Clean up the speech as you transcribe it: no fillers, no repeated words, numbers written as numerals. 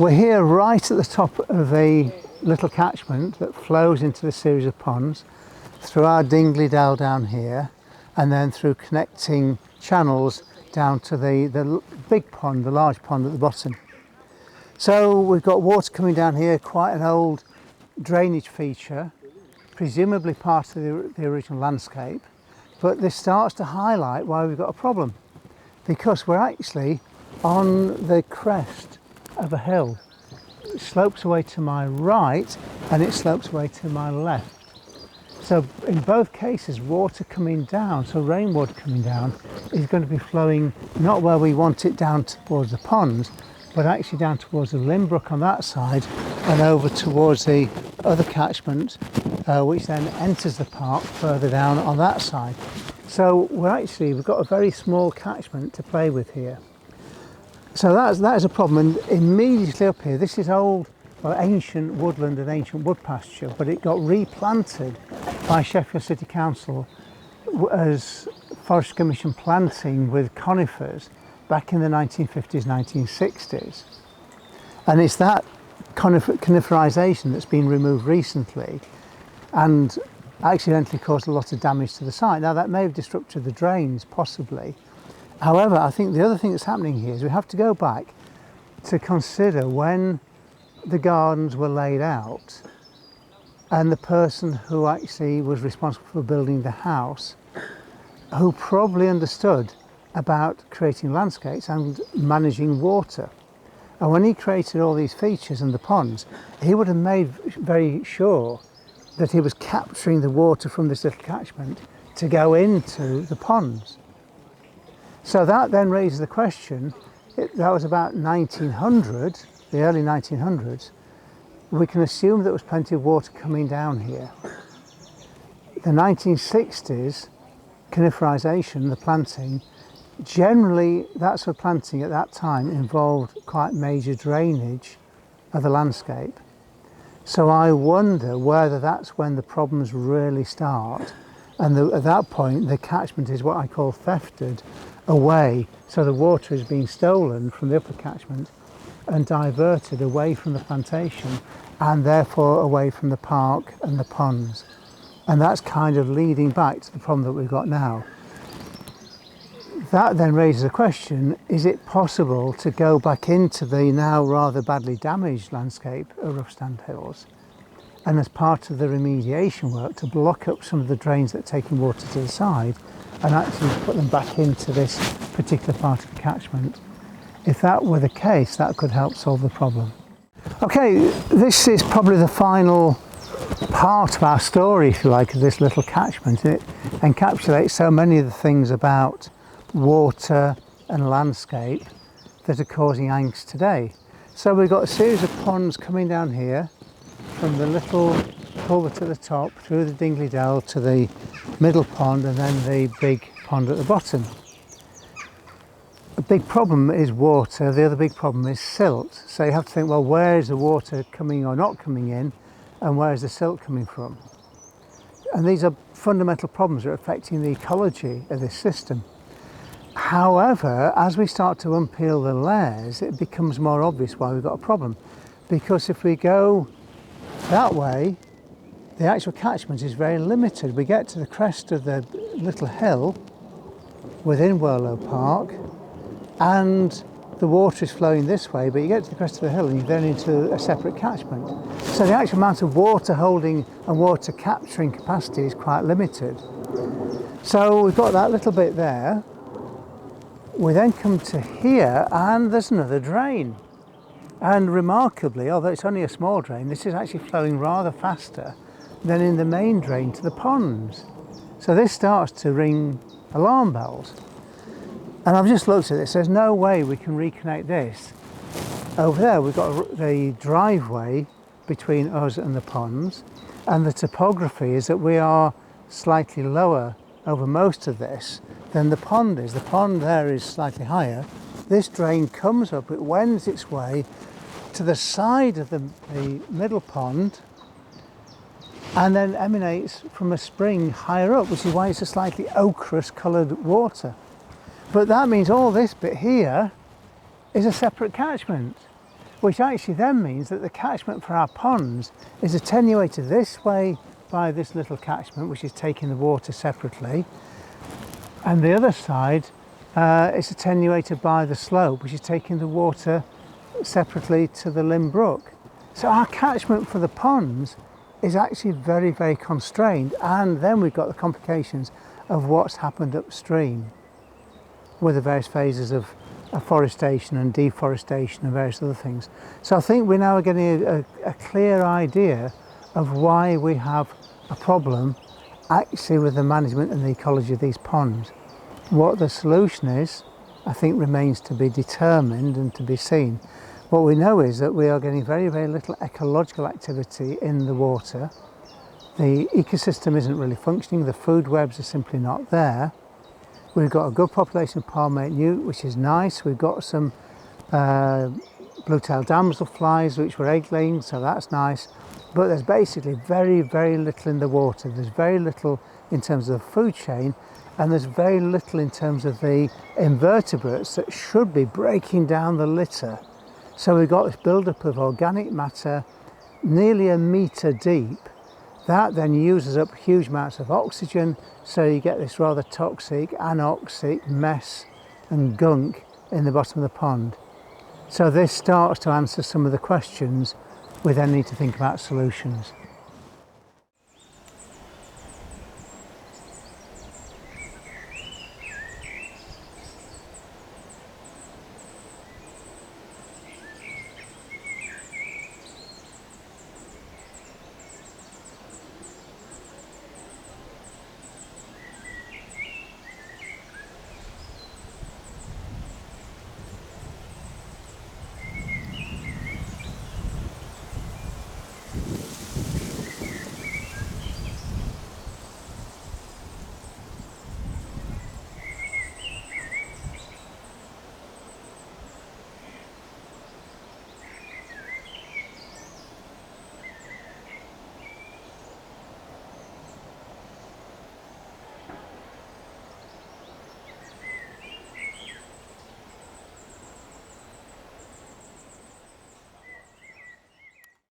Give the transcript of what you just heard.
We're here right at the top of a little catchment that flows into the series of ponds through our Dingley Dell down here, and then through connecting channels down to the big pond, the large pond at the bottom. So we've got water coming down here, quite an old drainage feature, presumably part of the original landscape, but this starts to highlight why we've got a problem, because we're actually on the crest of a hill. It slopes away to my right and it slopes away to my left. So in both cases, water coming down, so rainwater coming down, is going to be flowing not where we want it down towards the ponds, but actually down towards the Brook on that side and over towards the other catchment, which then enters the park further down on that side. So we've got a very small catchment to play with here. So that is a problem, and immediately up here, this is ancient woodland and ancient wood pasture, but it got replanted by Sheffield City Council as Forest Commission planting with conifers back in the 1950s, 1960s. And it's that coniferisation that's been removed recently and accidentally caused a lot of damage to the site. Now, that may have disrupted the drains, possibly. However, I think the other thing that's happening here is we have to go back to consider when the gardens were laid out and the person who actually was responsible for building the house, who probably understood about creating landscapes and managing water. And when he created all these features and the ponds, he would have made very sure that he was capturing the water from this little catchment to go into the ponds. So that then raises the question, that was about 1900, the early 1900s, we can assume there was plenty of water coming down here. The 1960s, coniferisation, the planting, generally that sort of planting at that time involved quite major drainage of the landscape. So I wonder whether that's when the problems really start. And at that point, the catchment is what I call thefted away. So the water is being stolen from the upper catchment and diverted away from the plantation and therefore away from the park and the ponds. And that's kind of leading back to the problem that we've got now. That then raises a question, is it possible to go back into the now rather badly damaged landscape of Rough Stand Hills, and as part of the remediation work to block up some of the drains that are taking water to the side and actually put them back into this particular part of the catchment? If that were the case, that could help solve the problem. Okay, this is probably the final part of our story, if you like, of this little catchment. It encapsulates so many of the things about water and landscape that are causing angst today. So we've got a series of ponds coming down here from the little culvert at the top through the Dingley Dell to the middle pond and then the big pond at the bottom. A big problem is water, the other big problem is silt. So you have to think, well, where is the water coming or not coming in, and where is the silt coming from? And these are fundamental problems that are affecting the ecology of this system. However, as we start to unpeel the layers, it becomes more obvious why we've got a problem. Because if we go that way, the actual catchment is very limited. We get to the crest of the little hill within Whirlow Park, and the water is flowing this way, but you get to the crest of the hill and you're then into a separate catchment. So the actual amount of water holding and water capturing capacity is quite limited. So we've got that little bit there. We then come to here and there's another drain. And remarkably, although it's only a small drain, this is actually flowing rather faster than in the main drain to the ponds. So this starts to ring alarm bells. And I've just looked at this, there's no way we can reconnect this. Over there we've got the driveway between us and the ponds, and the topography is that we are slightly lower over most of this than the pond is. The pond there is slightly higher. This drain comes up, it wends its way to the side of the middle pond and then emanates from a spring higher up, which is why it's a slightly ochreous coloured water. But that means all this bit here is a separate catchment, which actually then means that the catchment for our ponds is attenuated this way by this little catchment, which is taking the water separately, and the other side is attenuated by the slope, which is taking the water separately to the Brook. So our catchment for the ponds is actually very, very constrained, and then we've got the complications of what's happened upstream with the various phases of afforestation and deforestation and various other things. So I think we're now getting a clear idea of why we have a problem actually with the management and the ecology of these ponds. What the solution is, I think, remains to be determined and to be seen. What we know is that we are getting very, very little ecological activity in the water. The ecosystem isn't really functioning, the food webs are simply not there. We've got a good population of palmate newt, which is nice. We've got some blue-tailed damselflies, which were egg-laying, so that's nice. But there's basically very, very little in the water. There's very little in terms of the food chain, and there's very little in terms of the invertebrates that should be breaking down the litter. So we've got this build-up of organic matter nearly a metre deep. That then uses up huge amounts of oxygen, so you get this rather toxic, anoxic mess and gunk in the bottom of the pond. So this starts to answer some of the questions we then need to think about solutions.